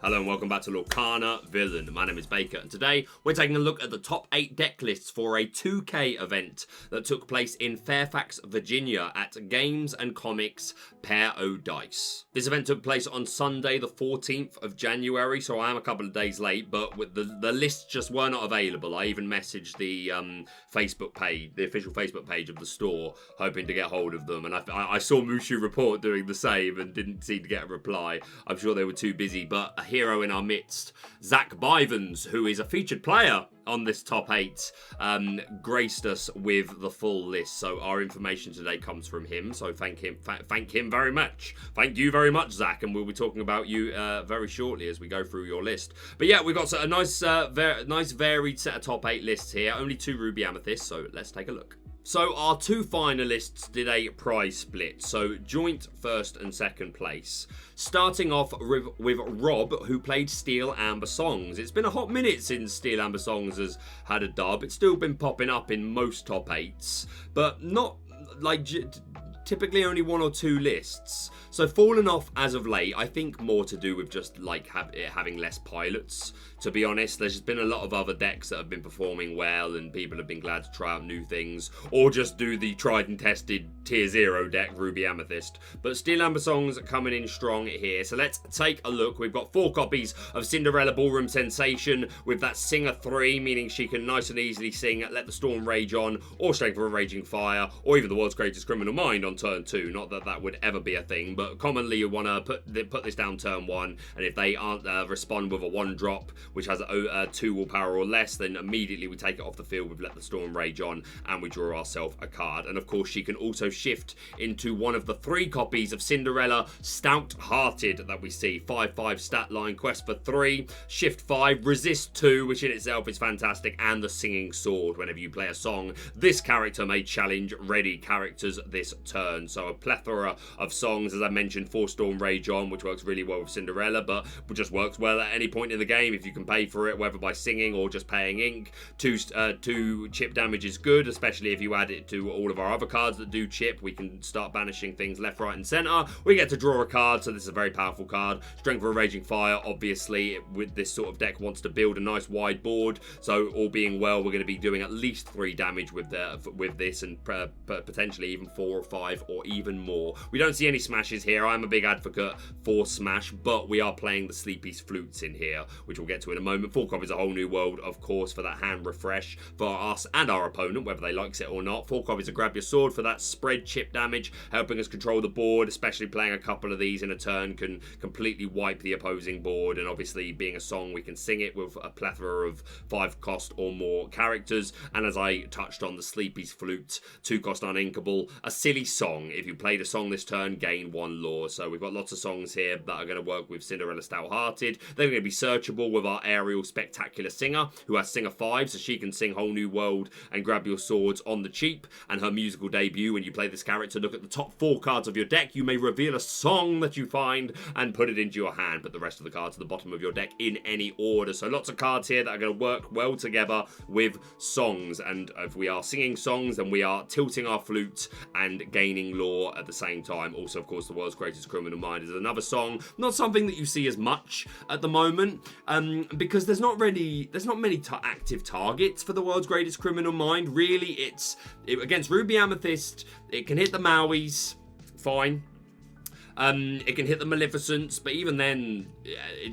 Hello and welcome back to Lorcana Villain. My name is Baker and today we're taking a look at the top 8 deck lists for a 2K event that took place in Fairfax, Virginia at Games and Comics Pair O Dice. This event took place on Sunday the 14th of January, so I am a couple of days late, but with the lists just were not available. I even messaged the Facebook page, the official Facebook page of the store, hoping to get hold of them, and I saw Mushu Report doing the same and didn't seem to get a reply. I'm sure they were too busy, but a hero in our midst, Zach Bivens, who is a featured player on this top 8, graced us with the full list. So our information today comes from him. So thank him very much. Thank you very much, Zach. And we'll be talking about you very shortly as we go through your list. But yeah, we've got a nice varied set of top 8 lists here. Only 2 Ruby Amethysts. So let's take a look. So our 2 finalists did a prize split, so joint first and second place. Starting off with Rob, who played Steel Amber Songs. It's been a hot minute since Steel Amber Songs has had a dub. It's still been popping up in most top 8s, but not like typically only 1 or 2 lists. So fallen off as of late, I think more to do with just like having less pilots. To be honest, there's just been a lot of other decks that have been performing well and people have been glad to try out new things or just do the tried and tested tier 0 deck, Ruby Amethyst. But Steel Amber Songs are coming in strong here. So let's take a look. We've got 4 copies of Cinderella Ballroom Sensation with that Singer 3, meaning she can nice and easily sing Let the Storm Rage On or Strength of a Raging Fire or even the World's Greatest Criminal Mind on turn 2. Not that that would ever be a thing, but commonly you want to put this down turn 1, and if they aren't respond with a 1-drop which has a 2 willpower or less, then immediately we take it off the field with Let the Storm Rage On and we draw ourselves a card. And of course she can also shift into one of the 3 copies of Cinderella Stout Hearted that we see. 5/5 stat line, quest for 3, shift 5, resist 2, which in itself is fantastic, and the Singing Sword. Whenever you play a song, this character may challenge ready characters this turn. So a plethora of songs, as I mentioned, 4 Storm Rage On, which works really well with Cinderella, but just works well at any point in the game if you can pay for it, whether by singing or just paying ink. 2 chip damage is good, especially if you add it to all of our other cards that do chip. We can start banishing things left, right, and center. We get to draw a card, so this is a very powerful card. Strength of a Raging Fire, obviously, with this sort of deck, wants to build a nice wide board. So all being well, we're going to be doing at least 3 damage with this, and potentially even 4 or 5 or even more. We don't see any smashes here. I'm a big advocate for smash, but we are playing the Sleepy's Flutes in here, which we'll get to in a moment. 4 copies A Whole New World, of course, for that hand refresh for us and our opponent, whether they likes it or not. 4 copies of Grab Your Sword for that spread chip damage, helping us control the board, especially playing a couple of these in a turn can completely wipe the opposing board. And obviously being a song, we can sing it with a plethora of 5 cost or more characters. And as I touched on, the Sleepy's Flute, 2 cost uninkable, a silly song. If you played a song this turn, gain 1 lore. So we've got lots of songs here that are going to work with Cinderella Stout Hearted. They're going to be searchable with our Ariel Spectacular Singer, who has Singer 5, so she can sing Whole New World and Grab Your Swords on the cheap. And her musical debut, when you play this character, look at the top 4 cards of your deck. You may reveal a song that you find and put it into your hand. Put the rest of the cards at the bottom of your deck in any order. So lots of cards here that are going to work well together with songs. And if we are singing songs, then we are tilting our flute and gaining lore at the same time. Also, of course, the World's Greatest Criminal Mind is another song. Not something that you see as much at the moment, because there's not many active targets for the World's Greatest Criminal Mind. Really, against Ruby Amethyst, it can hit the Mauis, fine. It can hit the Maleficents, but even then,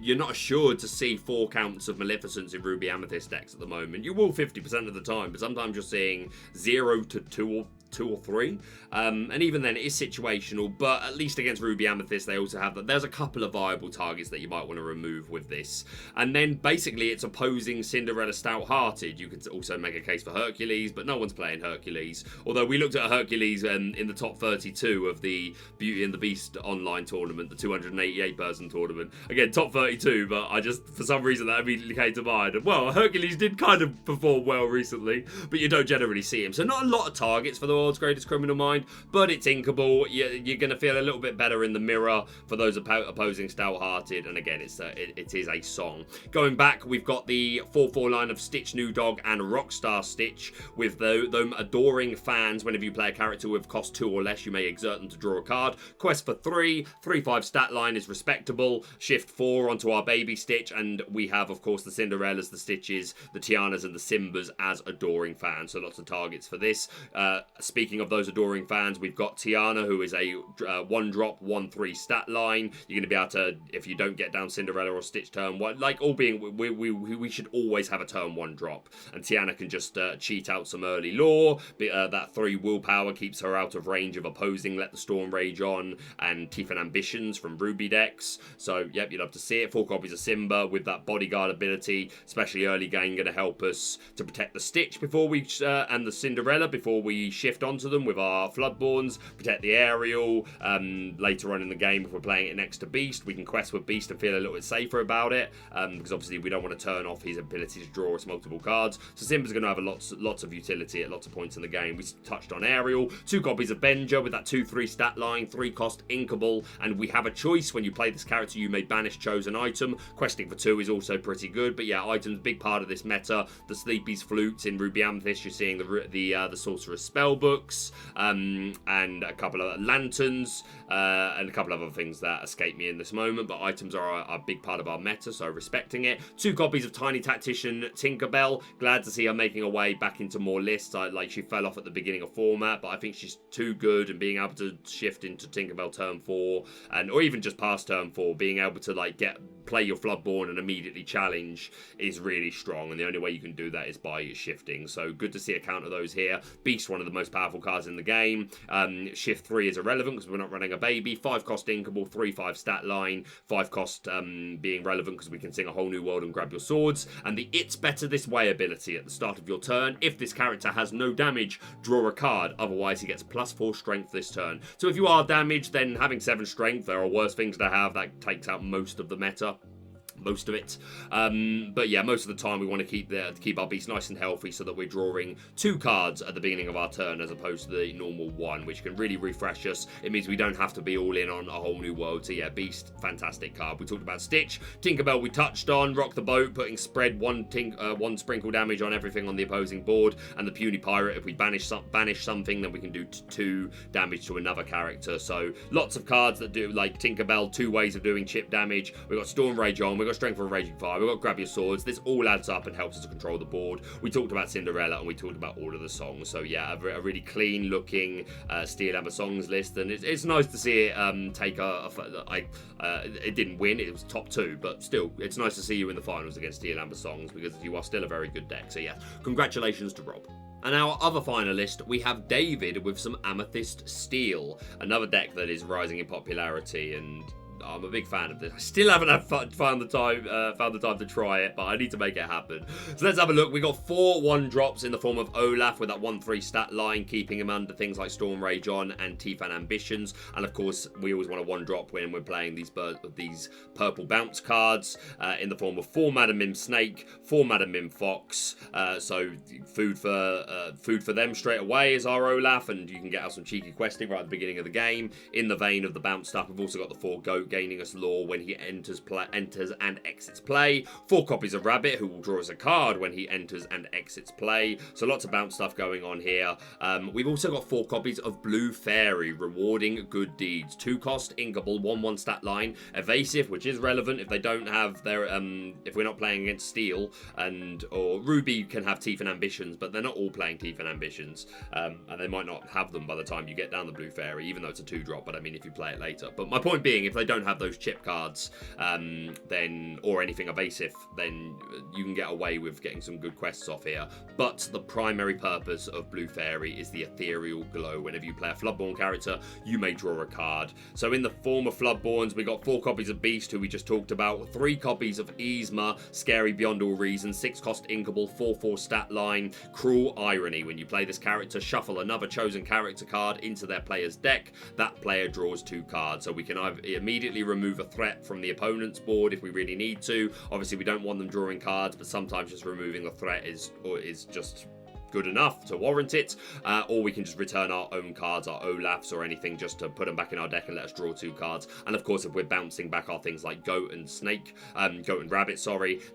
you're not assured to see 4 counts of Maleficents in Ruby Amethyst decks at the moment. You will 50% of the time, but sometimes you're seeing 0 to 2 or 3, and even then it is situational. But at least against Ruby Amethyst, they also have that. There's a couple of viable targets that you might want to remove with this, and then basically it's opposing Cinderella Stout Hearted. You could also make a case for Hercules, but no one's playing Hercules. Although we looked at Hercules in the top 32 of the Beauty and the Beast online tournament, the 288 person tournament. Again, top 32, but I just, for some reason, that immediately came to mind. Well, Hercules did kind of perform well recently, but you don't generally see him. So not a lot of targets for the world's greatest criminal mind, but it's inkable. You're going to feel a little bit better in the mirror for those opposing Stout-Hearted, and again, it is a song. Going back, we've got the 4/4 line of Stitch New Dog and Rockstar Stitch, with them adoring fans. Whenever you play a character with cost 2 or less, you may exert them to draw a card. Quest for 3, 3/5 stat line is respectable. Shift 4 onto our baby Stitch, and we have, of course, the Cinderellas, the Stitches, the Tianas, and the Simbas as adoring fans. So lots of targets for this. Speaking of those adoring fans, we've got Tiana, who is a 1-drop, 1/3 stat line. You're going to be able to, if you don't get down Cinderella or Stitch turn 1, like all being, we should always have a turn 1 drop. And Tiana can just cheat out some early lore. That 3 willpower keeps her out of range of opposing Let the Storm Rage On and Teeth and Ambitions from Ruby decks. So, yep, you'd love to see it. 4 copies of Simba with that bodyguard ability, especially early game, going to help us to protect the Stitch before we and the Cinderella before we shift onto them with our Floodborns, protect the Ariel. Later on in the game, if we're playing it next to Beast, we can quest with Beast and feel a little bit safer about it, because obviously we don't want to turn off his ability to draw us multiple cards. So Simba's going to have lots of utility at lots of points in the game. We touched on Ariel, 2 copies of Benja with that 2/3 stat line, 3 cost inkable, and we have a choice. When you play this character, you may banish chosen item. Questing for 2 is also pretty good, but yeah, items big part of this meta. The Sleepy's Flutes in Ruby Amethyst, you're seeing the Sorcerer's Spellbooks, and a couple of lanterns, and a couple of other things that escape me in this moment, but items are a big part of our meta, so respecting it. 2 copies of Tiny Tactician Tinkerbell. Glad to see her making her way back into more lists. Like, she fell off at the beginning of format, but I think she's too good, and being able to shift into Tinkerbell turn 4, or even just past turn 4, being able to like play your Floodborn and immediately challenge is really strong, and the only way you can do that is by shifting. So good to see a count of those here. Beast, one of the most powerful cards in the game. Shift 3 is irrelevant because we're not running a baby. 5 cost inkable, 3/5 stat line, 5 cost being relevant because we can sing A Whole New World and grab your swords, and the It's Better This Way ability at the start of your turn. If this character has no damage, draw a card, otherwise he gets +4 strength this turn. So if you are damaged, then having 7 strength, there are worse things to have. That takes out most of the meta. Most of it, but yeah, most of the time we want to keep our beast nice and healthy so that we're drawing 2 cards at the beginning of our turn as opposed to the normal 1, which can really refresh us. It means we don't have to be all in on A Whole New World. So yeah, Beast, fantastic card. We talked about Stitch, Tinkerbell we touched on, Rock the Boat, putting spread 1 sprinkle damage on everything on the opposing board, and the Puny Pirate, if we banish something, then we can do 2 damage to another character. So lots of cards that do, like Tinkerbell, 2 ways of doing chip damage. We've got Storm Rage On, we've got Strength of Raging Fire, we've got Grab Your Swords. This all adds up and helps us to control the board. We talked about Cinderella and we talked about all of the songs. So yeah, a really clean looking Steel Amber songs list, and it's nice to see it take it didn't win, it was top 2, but still, it's nice to see you in the finals against Steel Amber songs because you are still a very good deck. So yeah, congratulations to Rob. And our other finalist, we have David with some Amethyst Steel, another deck that is rising in popularity, and I'm a big fan of this. I still haven't found the time to try it, but I need to make it happen. So let's have a look. We got 4 1-drops in the form of Olaf with that 1/3 stat line, keeping him under things like Storm Rage On and Teeth and Ambitions. And of course, we always want a 1-drop when we're playing these purple bounce cards in the form of 4 Madam Mim Snake, 4 Madam Mim Fox. So food for them straight away is our Olaf, and you can get out some cheeky questing right at the beginning of the game. In the vein of the bounce stuff, we've also got the 4 Goat, gaining us lore when he enters and exits play. 4 copies of Rabbit, who will draw us a card when he enters and exits play. So lots of bounce stuff going on here. We've also got 4 copies of Blue Fairy, rewarding good deeds. 2 cost inkable, 1/1 stat line, evasive, which is relevant if they don't have their if we're not playing against Steel, or Ruby can have Teeth and Ambitions, but they're not all playing Teeth and Ambitions, and they might not have them by the time you get down the Blue Fairy, even though it's a 2-drop. But I mean, if you play it later. But my point being, if they don't have those chip cards, then, or anything evasive, then you can get away with getting some good quests off here. But the primary purpose of Blue Fairy is the ethereal glow. Whenever you play a Floodborn character, you may draw a card. So in the form of Floodborns, we got 4 copies of Beast, who we just talked about, 3 copies of Yzma, scary beyond all reason, 6 cost inkable, 4/4 stat line, Cruel Irony. When you play this character, shuffle another chosen character card into their player's deck. That player draws 2 cards. So we can either immediately remove a threat from the opponent's board if we really need to. Obviously, we don't want them drawing cards, but sometimes just removing a threat is just good enough to warrant it, or we can just return our own cards, our Olafs or anything, just to put them back in our deck and let us draw 2 cards. And of course, if we're bouncing back our things like Goat and Rabbit,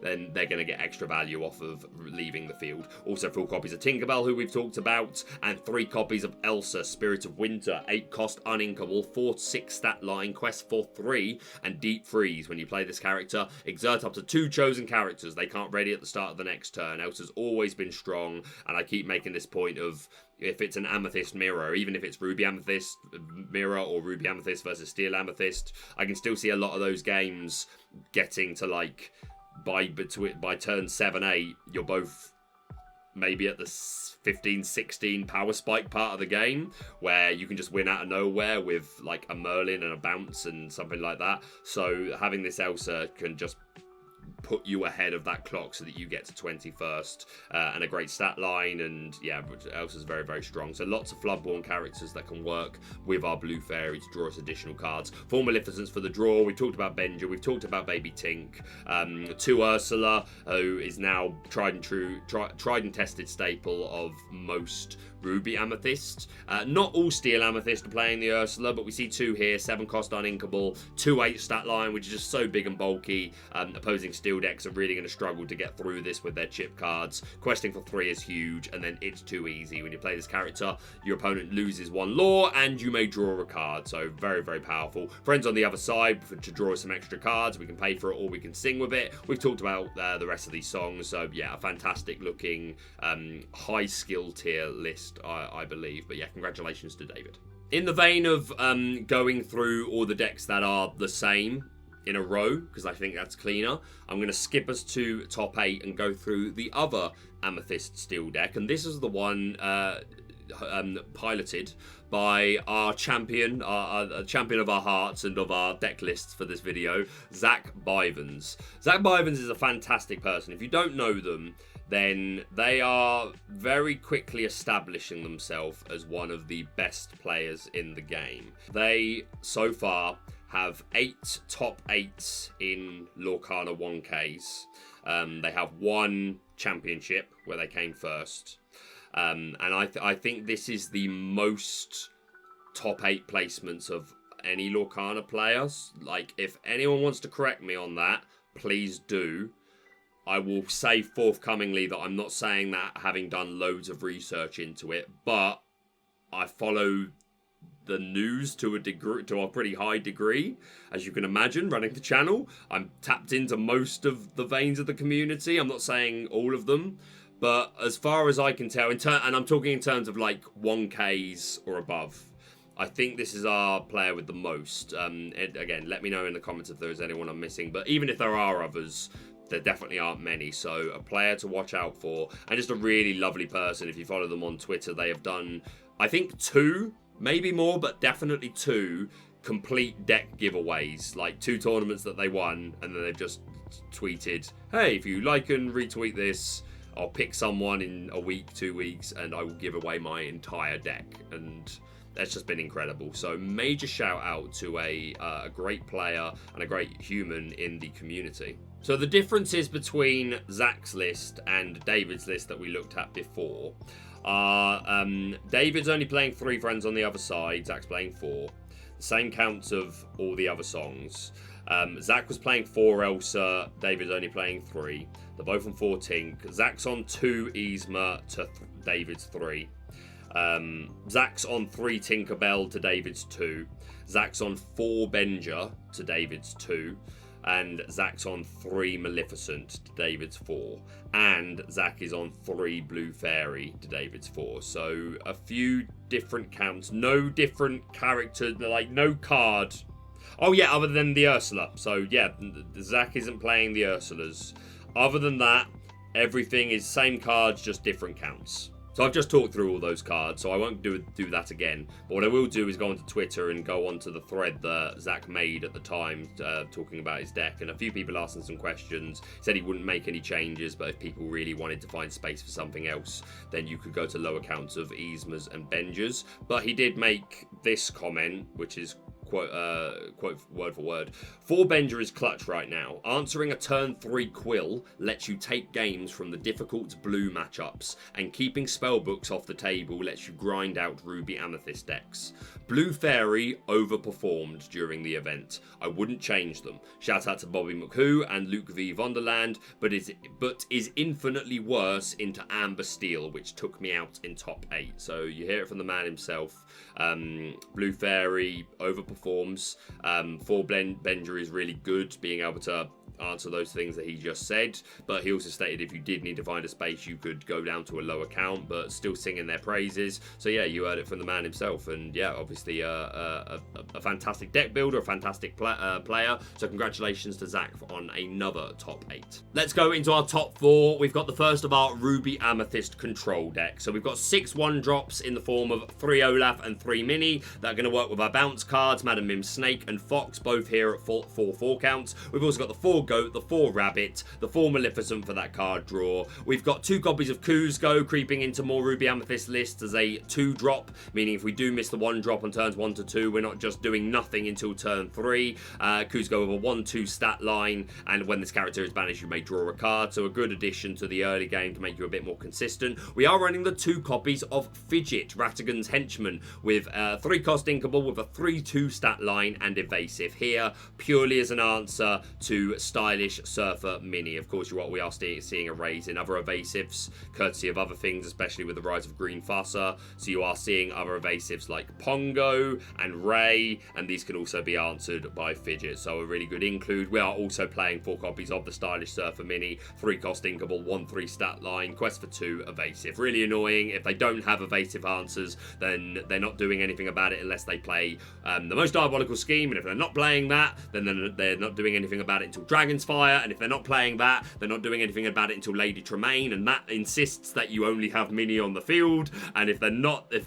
then they're going to get extra value off of leaving the field. Also, full copies of Tinkerbell, who we've talked about, and 3 copies of Elsa, Spirit of Winter, 8 cost uninkable, 4/6 stat line, quest for 3, and Deep Freeze. When you play this character, exert up to 2 chosen characters. They can't ready at the start of the next turn. Elsa's always been strong, and I keep making this point of, if it's an Amethyst mirror, even if it's Ruby Amethyst mirror or Ruby Amethyst versus Steel Amethyst, I can still see a lot of those games getting to, like, by turn 7-8, you're both maybe at the 15-16 power spike part of the game, where you can just win out of nowhere with like a Merlin and a bounce and something like that. So having this Elsa can just put you ahead of that clock so that you get to 21st, and a great stat line, and yeah, Elsa's very, very strong. So lots of Floodborn characters that can work with our blue fairy to draw us additional cards. 4 Maleficents for the draw. We've talked about Benja, we've talked about Baby Tink, 2 Ursula, who is now tried and tested staple of most Ruby Amethyst. Not all Steel Amethyst are playing the Ursula, but we see 2 here, 7 cost uninkable, 2/8 stat line, which is just so big and bulky. Opposing Steel decks are really going to struggle to get through this with their chip cards. Questing for 3 is huge, and then it's too easy. When you play this character, your opponent loses 1 law, and you may draw a card, so very, very powerful. Friends on the other side, to draw some extra cards, we can pay for it or we can sing with it. We've talked about the rest of these songs, so yeah, a fantastic looking high skill tier list, I believe. But yeah, congratulations to David. In the vein of going through all the decks that are the same in a row, because I think that's cleaner, I'm going to skip us to top 8 and go through the other Amethyst Steel deck. And this is the one piloted by our champion, our champion of our hearts and of our deck lists for this video, Zach Bivens. Zach Bivens is a fantastic person. If you don't know them, then they are very quickly establishing themselves as one of the best players in the game. They, so far, have 8 top 8s in Lorcana 1Ks. They have 1 championship where they came first. And I think this is the most top 8 placements of any Lorcana players. Like, if anyone wants to correct me on that, please do. I will say forthcomingly that I'm not saying that having done loads of research into it, but I follow the news to a degree, to a pretty high degree, as you can imagine, running the channel. I'm tapped into most of the veins of the community. I'm not saying all of them, but as far as I can tell, and I'm talking in terms of like 1Ks or above, I think this is our player with the most. Again, let me know in the comments if there is anyone I'm missing, but even if there are others, there definitely aren't many. So a player to watch out for, and just a really lovely person. If you follow them on Twitter, they have done, I think, 2, maybe more, but definitely 2 complete deck giveaways, like 2 tournaments that they won, and then they've just tweeted, hey, if you like and retweet this, I'll pick someone in a week, 2 weeks, and I will give away my entire deck. And that's just been incredible. So major shout out to a great player and a great human in the community. So the differences between Zach's list and David's list that we looked at before are David's only playing 3 friends on the other side, Zach's playing 4. The same counts of all the other songs. Zach was playing 4 Elsa, David's only playing 3. They're both on 4 Tink. Zach's on 2 Yzma to David's 3. Zach's on 3 Tinkerbell to David's 2. Zach's on 4 Benja to David's 2. And Zach's on 3 Maleficent to David's 4. And Zach is on 3 Blue Fairy to David's 4. So a few different counts. No different character, like no card. Oh yeah, other than the Ursula. So yeah, Zach isn't playing the Ursulas. Other than that, everything is same cards, just different counts. So I've just talked through all those cards, so I won't do that again. But what I will do is go onto Twitter and go onto the thread that Zach made at the time, talking about his deck. And a few people asking some questions. He said he wouldn't make any changes, but if people really wanted to find space for something else, then you could go to lower counts of Yzmas and Benjas. But he did make this comment, which is quote word for word. 4 Bender is clutch right now. Answering a turn 3 Quill lets you take games from the difficult blue matchups, and keeping spellbooks off the table lets you grind out Ruby Amethyst decks. Blue Fairy overperformed during the event. I wouldn't change them. Shout out to Bobby McHugh and Luke V. Vonderland, but is infinitely worse into Amber Steel, which took me out in top 8. So you hear it from the man himself. Blue Fairy overperforms. 4 Bender is really good, being able to answer those things that he just said, but he also stated if you did need to find a space, you could go down to a lower count, but still singing their praises. So yeah, you heard it from the man himself, and yeah, obviously a fantastic deck builder, a fantastic player. So congratulations to Zach on another top 8. Let's go into our top 4. We've got the first of our Ruby Amethyst control deck. So we've got 6 1-drops in the form of 3 Olaf and 3 Mini that are going to work with our bounce cards, Madam Mim, Snake and Fox, both here at 4 counts. We've also got the 4 Goat, the 4 Rabbit, the 4 Maleficent for that card draw. We've got 2 copies of Kuzco creeping into more Ruby Amethyst lists as a 2-drop, meaning if we do miss the 1-drop on turns 1 to 2, we're not just doing nothing until turn 3. Kuzco with a 1-2 stat line, and when this character is banished, you may draw a card, so a good addition to the early game to make you a bit more consistent. We are running the 2 copies of Fidget, Ratigan's Henchman, with 3-cost Inkable with a 3-2 stat line and evasive here, purely as an answer to Stylish Surfer Mini. Of course, we are seeing a raise in other evasives, courtesy of other things, especially with the rise of Green Fusser. So you are seeing other evasives like Pongo and Ray, and these can also be answered by Fidget. So a really good include. We are also playing 4 copies of the Stylish Surfer Mini, 3-cost Inkable, 1-3 stat line, quest for 2 evasive. Really annoying. If they don't have evasive answers, then they're not doing anything about it unless they play the most diabolical scheme, and if they're not playing that, then they're not doing anything about it until Dragon's Fire, and if they're not playing that, they're not doing anything about it until Lady Tremaine, and that insists that you only have Mini on the field, and if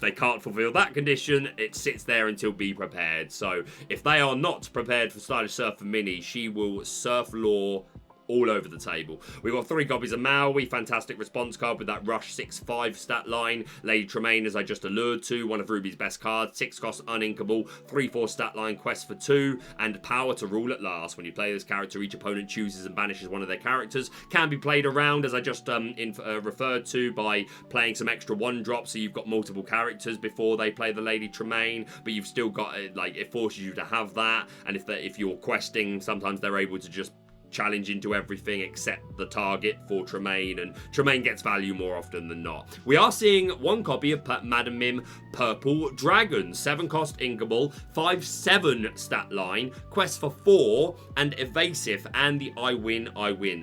they can't fulfill that condition, it sits there until Be Prepared. So if they are not prepared for Stylish Surfer Mini, she will surf law all over the table. We've got 3 copies of Maui, fantastic response card with that Rush 6-5 stat line. Lady Tremaine, as I just alluded to, one of Ruby's best cards, 6-cost uninkable, 3-4 stat line, quest for 2, and power to rule at last. When you play this character, each opponent chooses and banishes one of their characters. Can be played around, as I just referred to, by playing some extra 1-drops, so you've got multiple characters before they play the Lady Tremaine, but you've still got, it forces you to have that, and if you're questing, sometimes they're able to just challenge into everything except the target for Tremaine, and Tremaine gets value more often than not. We are seeing 1 copy of Madam Mim Purple Dragon, 7-cost Inkable, 5-7 stat line, quest for 4, and evasive, and the I win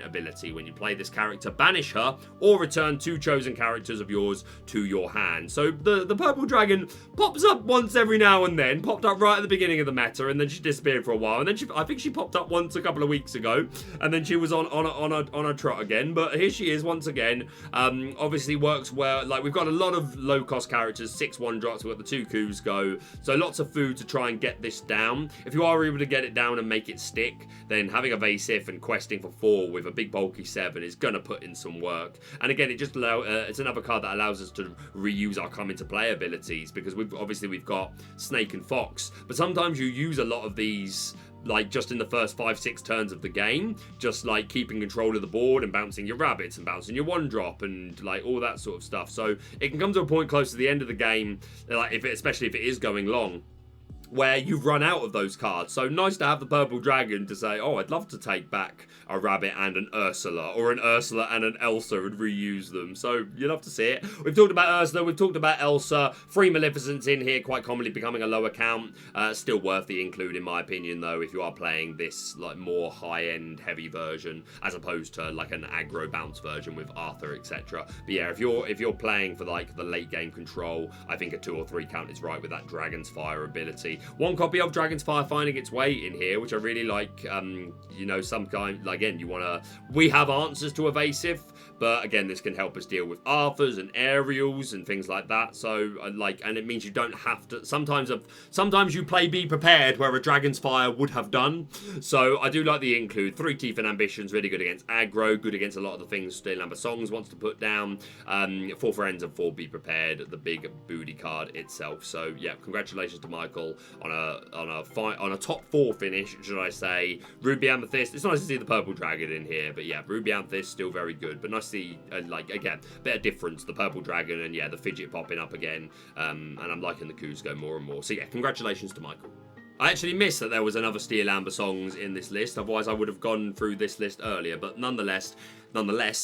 ability. When you play this character, banish her or return 2 chosen characters of yours to your hand. So the Purple Dragon pops up once every now and then, popped up right at the beginning of the meta, and then she disappeared for a while, and then I think she popped up once a couple of weeks ago, and then she was on a trot again, but here she is once again. Obviously works well. We've got a lot of low cost characters, 6 1-drops, we've got the 2 Kuzco, so lots of food to try and get this down. If you are able to get it down and make it stick, then having evasive and questing for 4 with a big bulky 7 is gonna put in some work. And again, it just it's another card that allows us to reuse our come into play abilities, because we've got Snake and Fox, but sometimes you use a lot of these just in the first 5-6 turns of the game, just keeping control of the board and bouncing your rabbits and bouncing your 1-drop and all that sort of stuff. So it can come to a point close to the end of the game, especially if it is going long, where you've run out of those cards. So nice to have the Purple Dragon to say, oh, I'd love to take back a Rabbit and an Ursula, or an Ursula and an Elsa, and reuse them. So you love to see it. We've talked about Ursula, we've talked about Elsa, 3 Maleficents in here, quite commonly becoming a lower count. Still worth the include in my opinion though, if you are playing this more high-end heavy version, as opposed to an aggro bounce version with Arthur, etc. But yeah, if you're playing for the late game control, I think a 2 or 3 count is right with that Dragon's Fire ability. 1 copy of Dragon's Fire finding its way in here, which I really like. Some kind, we have answers to evasive, but again, this can help us deal with Arthurs and Ariels and things like that. So and it means you don't have to, sometimes you play Be Prepared where a Dragon's Fire would have done. So I do like the include. 3 Teeth and Ambitions, really good against aggro, good against a lot of the things Steel Amber Songs wants to put down. 4 Friends and 4 Be Prepared, the big booty card itself. So yeah, congratulations to Michael on a top 4 finish, should I say. Ruby Amethyst. It's nice to see the purple dragon in here, but yeah, Ruby Amethyst still very good. But nice to see, like, again, bit of difference. The purple dragon and yeah, the fidget popping up again. And I'm liking the Kuzco more and more. So yeah, congratulations to Michael. I actually missed that there was another Steel Amber songs in this list, otherwise I would have gone through this list earlier, but nonetheless,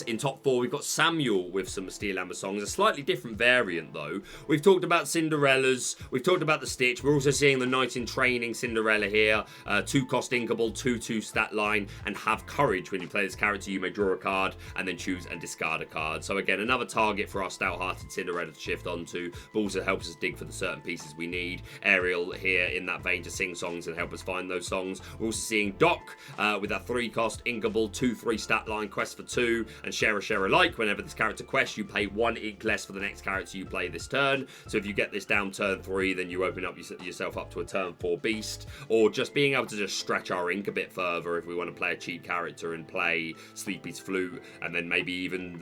in top 4, we've got Samuel with some Steel Amber songs, a slightly different variant though. We've talked about Cinderella's, we've talked about the Stitch, we're also seeing the Knight in Training Cinderella here, 2-cost inkable, 2/2 stat line, and have courage. When you play this character, you may draw a card and then choose and discard a card. So again, another target for our stout-hearted Cinderella to shift onto, but also helps us dig for the certain pieces we need. Ariel here in that vein to sing songs and help us find those songs. We're also seeing Doc with that 3-cost inkable, 2/3 stat line, quest for 2, and share alike. Whenever this character quests, you pay 1 ink less for the next character you play this turn. So if you get this down turn 3, then you open up yourself up to a turn 4 beast, or just being able to just stretch our ink a bit further if we want to play a cheap character and play Sleepy's Flute, and then maybe even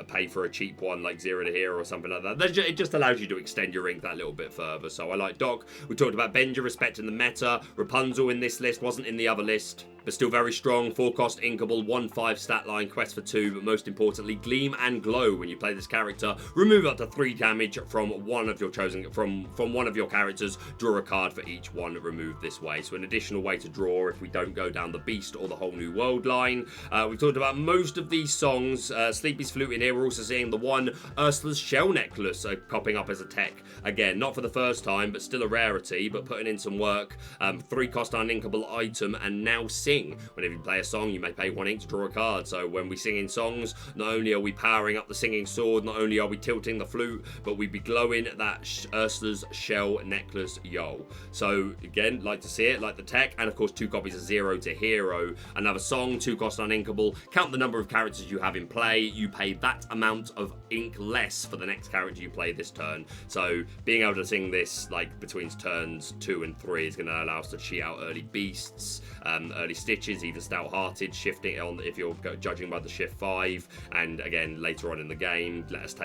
pay for a cheap one like Zero to Hero or something like that. It just allows you to extend your ink that little bit further. So I like Doc. We talked about Benja respecting the meta. Rapunzel in this list, wasn't in the other list, but still very strong. 4-cost inkable, 1/5 stat line, quest for 2, but most importantly, Gleam and Glow. When you play this character, remove up to 3 damage from one of your chosen from one of your characters. Draw a card for each one removed this way. So an additional way to draw if we don't go down the Beast or the Whole New World line. We've talked about most of these songs. Sleepy's Flute in here. We're also seeing the one Ursula's Shell Necklace popping up as a tech. Again, not for the first time, but still a rarity, but putting in some work. 3-cost uninkable item, and now sing. Whenever you play a song, you may pay 1 ink to draw a card. So when we sing in songs, not only are we powering up the singing sword, not only are we tilting the flute, but we be glowing that Ursula's Shell Necklace yo. So again, like to see it, like the tech, and of course 2 copies of Zero to Hero. Another song, 2-cost uninkable. Count the number of characters you have in play. You pay that amount of ink less for the next character you play this turn. So being able to sing this like between turns 2 and 3 is going to allow us to cheat out early beasts, early Stitches, either stout-hearted, shifting on if you're judging by the shift 5, and again later on in the game, let us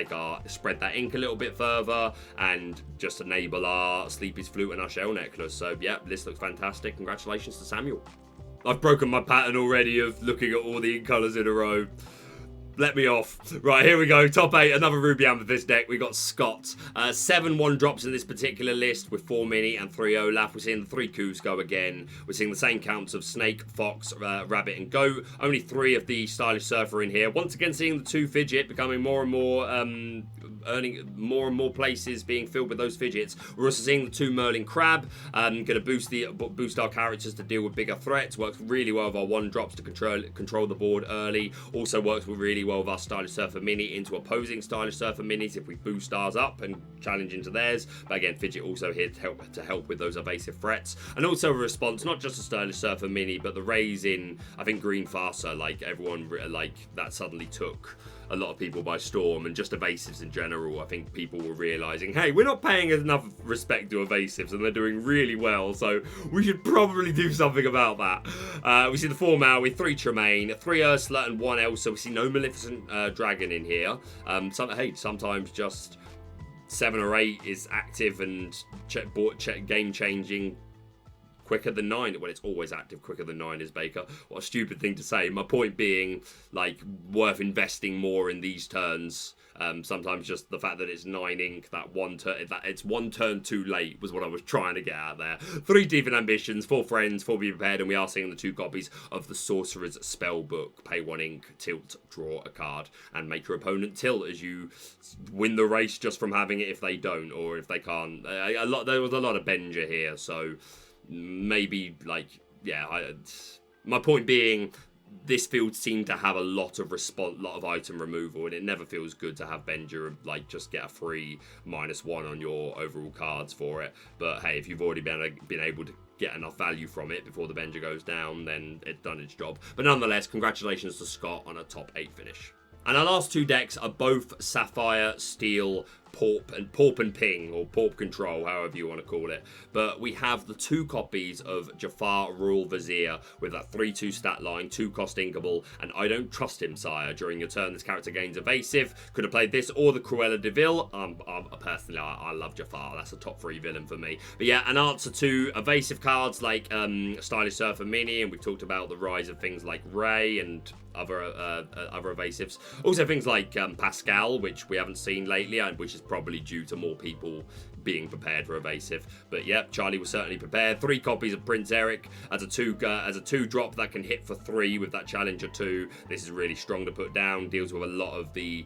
spread that ink a little bit further and just enable our Sleepy's Flute and our Shell Necklace. So yeah, this looks fantastic. Congratulations to Samuel. I've broken my pattern already of looking at all the ink colours in a row. Let me off. Right, here we go. Top 8, another Ruby Amethyst deck. We got Scott. 7 1-drops in this particular list with 4 Mini and 3 Olaf. We're seeing the 3 Kuzco again. We're seeing the same counts of Snake, Fox, Rabbit, and Goat. Only 3 of the Stylish Surfer in here. Once again, seeing the 2 Fidget becoming more and more, earning more and more places being filled with those fidgets. We're also seeing the 2 Merlin Crab. Going to boost our characters to deal with bigger threats. Works really well with our 1-drops to control the board early. Also works really well with our Stylish Surfer Mini into opposing Stylish Surfer Minis if we boost ours up and challenge into theirs. But again, Fidget also here to help with those evasive threats. And also a response, not just a Stylish Surfer Mini, but the raise in, I think, Green Farsa, like everyone, like that suddenly took a lot of people by storm, and just evasives in general. I think people were realizing, hey, we're not paying enough respect to evasives and they're doing really well, so we should probably do something about that. We see the 4 Maui, 3 Tremaine, 3 Ursula and 1 Elsa. We see no Maleficent Dragon in here. Sometimes just 7 or 8 is active and game changing quicker than 9. Well, it's always active quicker than 9 is, Baker. What a stupid thing to say. My point being, like, worth investing more in these turns. Sometimes just the fact that it's 9 ink, that it's 1 turn too late was what I was trying to get out there. 3 Deep and Ambitions, 4 Friends, 4 Be Prepared, and we are seeing the 2 copies of the Sorcerer's Spellbook. Pay 1 ink, tilt, draw a card, and make your opponent tilt as you win the race just from having it if they don't, or if they can't. There was a lot of Benja here, so maybe, like, yeah, my point being, this field seemed to have a lot of item removal, and it never feels good to have Benja, like, just get a free -1 on your overall cards for it. But hey, if you've already been able to get enough value from it before the Benja goes down, then it's done its job. But nonetheless, congratulations to Scott on a top 8 finish. And our last 2 decks are both Sapphire Steel Pawp and Ping, or Pawp Control, however you want to call it. But we have the 2 copies of Jafar Royal Vizier with that 3/2 stat line, 2 cost inkable, and I don't trust him, sire. During your turn, this character gains evasive. Could have played this or the Cruella de Vil. Personally, I love Jafar. That's a top 3 villain for me. But yeah, an answer to evasive cards like Stylish Surfer Mini, and we've talked about the rise of things like Ray and other evasives. Also things like Pascal, which we haven't seen lately, and which is probably due to more people being prepared for evasive. But yeah, Charlie was certainly prepared. 3 copies of Prince Eric as a 2 drop that can hit for 3 with that Challenger 2. This is really strong to put down. Deals with a lot of the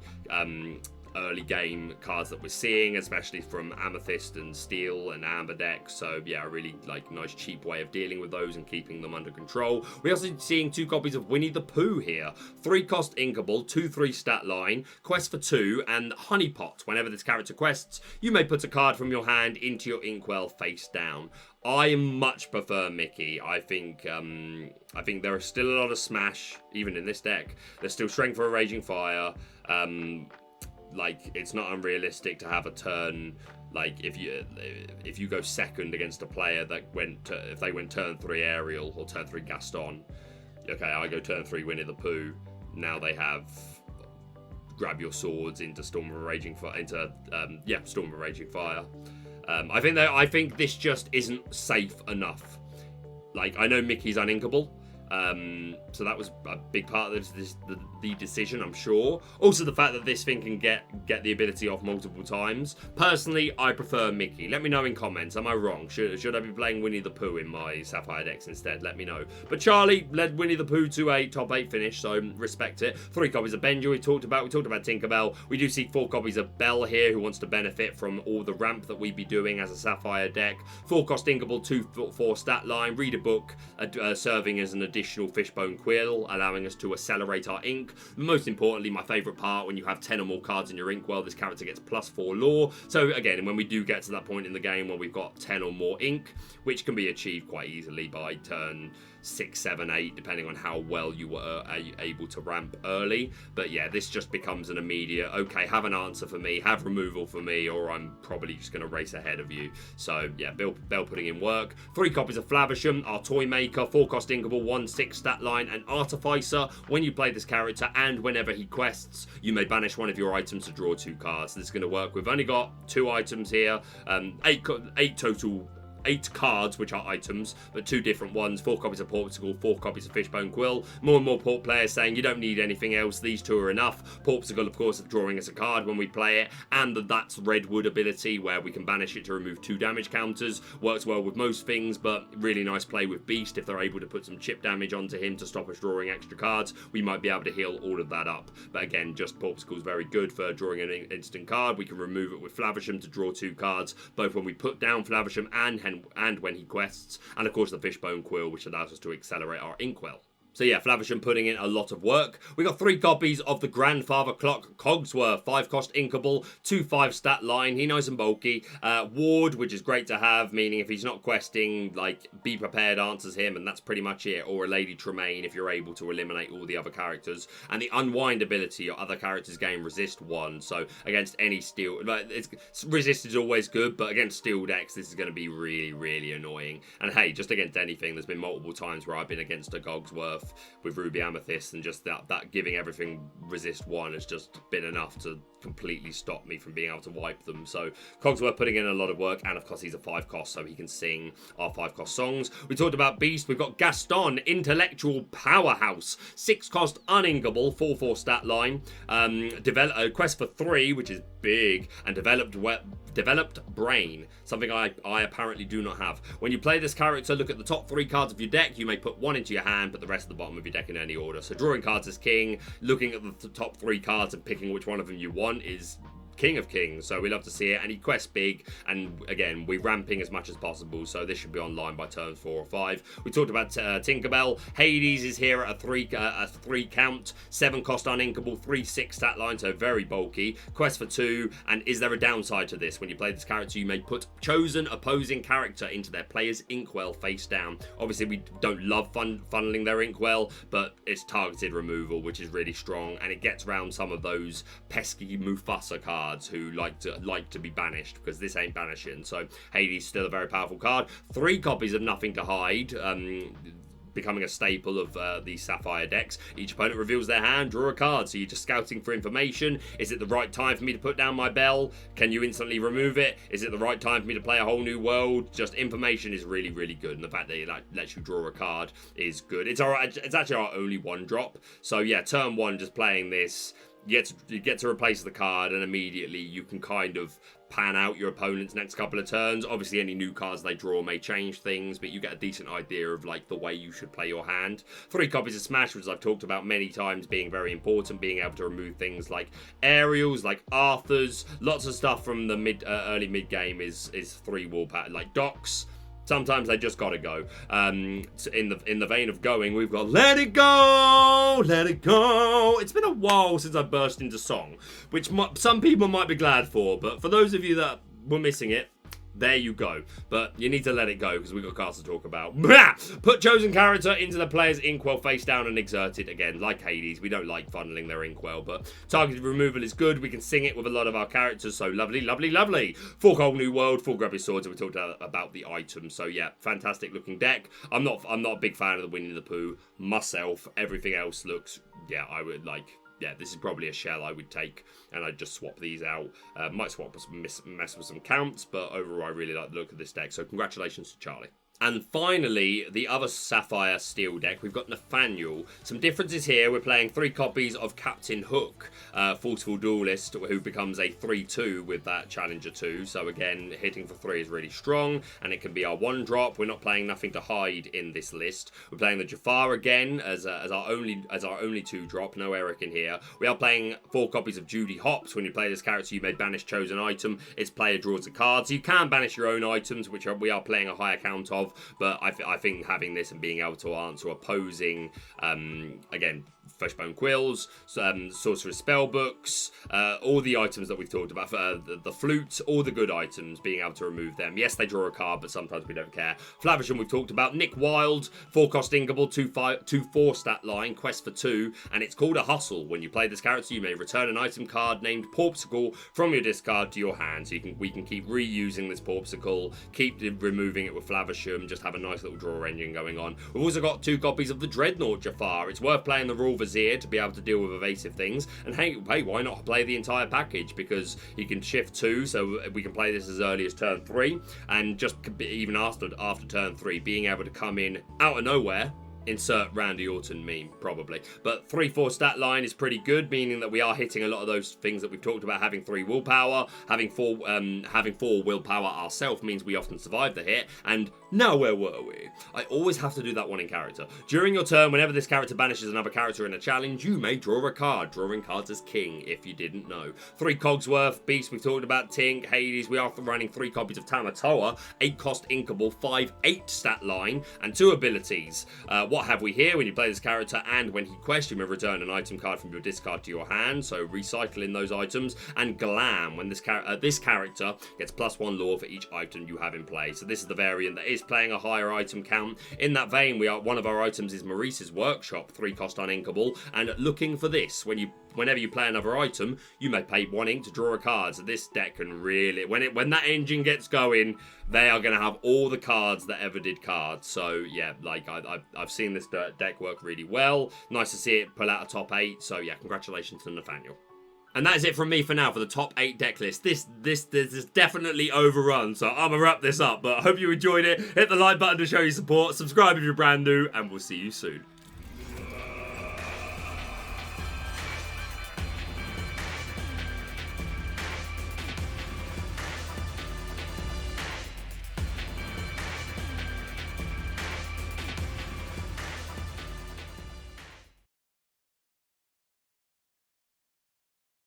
early game cards that we're seeing, especially from Amethyst and Steel and Amber decks. So yeah, a really nice cheap way of dealing with those and keeping them under control. We're also seeing 2 copies of Winnie the Pooh here. 3 cost inkable, 2/3 stat line, quest for 2, and Honeypot. Whenever this character quests, you may put a card from your hand into your inkwell face down. I much prefer Mickey. I think there is still a lot of smash even in this deck. There's still strength for a Raging Fire. It's not unrealistic to have a turn, if you go second against a player that if they went turn 3 Ariel or turn 3 Gaston. Okay, I go turn 3 Winnie the Pooh. Now they have grab your swords into Storm of a Raging Fire, Storm of a Raging Fire. I think this just isn't safe enough. I know Mickey's uninkable. So that was a big part of the decision, I'm sure. Also, the fact that this thing can get the ability off multiple times. Personally, I prefer Mickey. Let me know in comments. Am I wrong? Should I be playing Winnie the Pooh in my Sapphire decks instead? Let me know. But Charlie led Winnie the Pooh to a top 8 finish, so respect it. 3 copies of Benja we talked about. We talked about Tinkerbell. We do see 4 copies of Belle here, who wants to benefit from all the ramp that we'd be doing as a Sapphire deck. 4 cost inkable, 2/4 stat line. Read a book, serving as an additional Fishbone Quill, allowing us to accelerate our ink. Most importantly, my favourite part, when you have 10 or more cards in your inkwell, this character gets +4 lore. So again, when we do get to that point in the game where we've got 10 or more ink, which can be achieved quite easily by turn 6, 7, 8, depending on how well you were able to ramp early. But yeah, this just becomes an immediate, okay, have an answer for me, have removal for me, or I'm probably just going to race ahead of you. So yeah, Bell putting in work. 3 copies of Flavisham, our toy maker, 4 cost inkable, 1/6 stat line, and Artificer. When you play this character and whenever he quests, you may banish one of your items to draw 2 cards. This is going to work. We've only got 2 items here, 8 total. 8 cards, which are items, but 2 different ones. 4 copies of Portugal, 4 copies of Fishbone Quill. More and more Port players saying you don't need anything else, these 2 are enough. Portugal, of course, drawing us a card when we play it, and that's Redwood ability, where we can banish it to remove 2 damage counters. Works well with most things, but really nice play with Beast. If they're able to put some chip damage onto him to stop us drawing extra cards, we might be able to heal all of that up. But again, just Portugal's very good for drawing an instant card. We can remove it with Flavisham to draw 2 cards, both when we put down Flavisham and when he quests, and of course the Fishbone Quill, which allows us to accelerate our inkwell. So yeah, Flavisham putting in a lot of work. We got 3 copies of the Grandfather Clock Cogsworth, 5 cost inkable, 2/5 stat line. He nice and bulky. Ward, which is great to have, meaning if he's not questing, Be Prepared answers him, and that's pretty much it. Or a Lady Tremaine if you're able to eliminate all the other characters. And the Unwind ability, your other characters gain resist 1. So against any steel, resist is always good, but against steel decks, this is going to be really, really annoying. And hey, just against anything, there's been multiple times where I've been against a Cogsworth with Ruby Amethyst, and just that giving everything resist 1 has just been enough to completely stop me from being able to wipe them. So Cogsworth putting in a lot of work, and of course he's a 5 cost, so he can sing our 5 cost songs. We talked about Beast. We've got Gaston, intellectual powerhouse, 6 cost uninkable, 4/4 stat line. Quest for 3, which is big, and developed brain, something I apparently do not have. When you play this character, look at the top 3 cards of your deck. You may put 1 into your hand, but the rest at the bottom of your deck in any order. So drawing cards is king. Looking at the top 3 cards and picking which one of them you want is King of Kings, so we love to see it. And he quests big, and again, we're ramping as much as possible, so this should be online by turns 4 or 5. We talked about Tinkerbell. Hades is here at a 3 count, 7 cost uninkable, 3/6 stat line, so very bulky. Quest for 2, and is there a downside to this? When you play this character, you may put chosen opposing character into their player's inkwell face down. Obviously, we don't love funneling their inkwell, but it's targeted removal, which is really strong, and it gets around some of those pesky Mufasa cards cards who like to be banished, because this ain't banishing. So Hades still a very powerful card. 3 copies of Nothing to Hide, becoming a staple of these Sapphire decks. Each opponent reveals their hand, draw a card. So you're just scouting for information. Is it the right time for me to put down my bell? Can you instantly remove it? Is it the right time for me to play a whole new world? Just information is really, really good. And the fact that it lets you draw a card is good. It's actually our only 1-drop. So yeah, turn 1, just playing this, you get to replace the card, and immediately you can kind of pan out your opponent's next couple of turns. Obviously, any new cards they draw may change things, but you get a decent idea of like the way you should play your hand. 3 copies of Smash, which I've talked about many times, being very important, being able to remove things like aerials, like Arthurs, lots of stuff from the early mid game is 3 wallpaper, like docks. Sometimes they just gotta go. In the vein of going, we've got Let It Go, Let It Go. It's been a while since I burst into song, which some people might be glad for, but for those of you that were missing it, there you go. But you need to let it go because we've got cards to talk about. Put chosen character into the player's inkwell face down and exert it again. Like Hades, we don't like funneling their inkwell, but targeted removal is good. We can sing it with a lot of our characters, so lovely, lovely, lovely. 4 Whole New World, 4 Grubby Swords, and we talked about the items. So yeah, fantastic looking deck. I'm not a big fan of the Winnie the Pooh myself. Everything else looks, yeah, I would like. Yeah, this is probably a shell I would take, and I'd just swap these out. Might swap mess with some counts, but overall I really like the look of this deck, so congratulations to Charlie. And finally, the other Sapphire Steel deck, we've got Nathaniel. Some differences here. We're playing 3 copies of Captain Hook, Forceful Duelist, who becomes a 3-2 with that Challenger 2. So again, hitting for 3 is really strong, and it can be our 1-drop. We're not playing Nothing to Hide in this list. We're playing the Jafar again as our only 2-drop. No Eric in here. We are playing 4 copies of Judy Hopps. When you play this character, you may banish chosen item. Its player draws a card. So you can banish your own items, which we are playing a higher count of. But I think having this and being able to answer opposing, again, Freshbone Quills, Sorcerer's Spellbooks, all the items that we've talked about, the flute, all the good items, being able to remove them. Yes, they draw a card, but sometimes we don't care. Flavisham we've talked about. Nick Wilde, 4-cost Inkable, 2/4 stat line, quest for 2, and it's called a hustle. When you play this character, you may return an item card named Pawpsicle from your discard to your hand. So we can keep reusing this Pawpsicle, keep removing it with Flavisham, just have a nice little draw engine going on. We've also got 2 copies of the Dreadnought Jafar. It's worth playing the Royal Vizier to be able to deal with evasive things, and hey, why not play the entire package, because he can shift 2, so we can play this as early as turn 3, and just even after turn 3, being able to come in out of nowhere. Insert Randy Orton meme, probably. But 3/4 stat line is pretty good, meaning that we are hitting a lot of those things that we've talked about, having 3 willpower, having 4 willpower ourselves means we often survive the hit. And now where were we? I always have to do that one in character. During your turn, whenever this character banishes another character in a challenge, you may draw a card. Drawing cards as king, if you didn't know. 3 Cogsworth, Beast, we've talked about Tink, Hades. We are running 3 copies of Tamatoa, 8-cost Inkable, 5/8 stat line, and 2 abilities. What have we here? When you play this character and when he quests, you may return an item card from your discard to your hand, so recycling those items. And Glam, when this character gets +1 lore for each item you have in play. So this is the variant that is playing a higher item count. In that vein, one of our items is Maurice's Workshop, 3-cost uninkable, and looking for this. Whenever you play another item, you may pay 1 ink to draw a card. So this deck can really, when that engine gets going, they are going to have all the cards that ever did cards. So yeah, like I've seen this deck work really well. Nice to see it pull out a top 8. So yeah, congratulations to Nathaniel. And that is it from me for now for the top 8 deck list. This is definitely overrun, so I'm gonna wrap this up. But I hope you enjoyed it. Hit the like button to show your support. Subscribe if you're brand new, and we'll see you soon.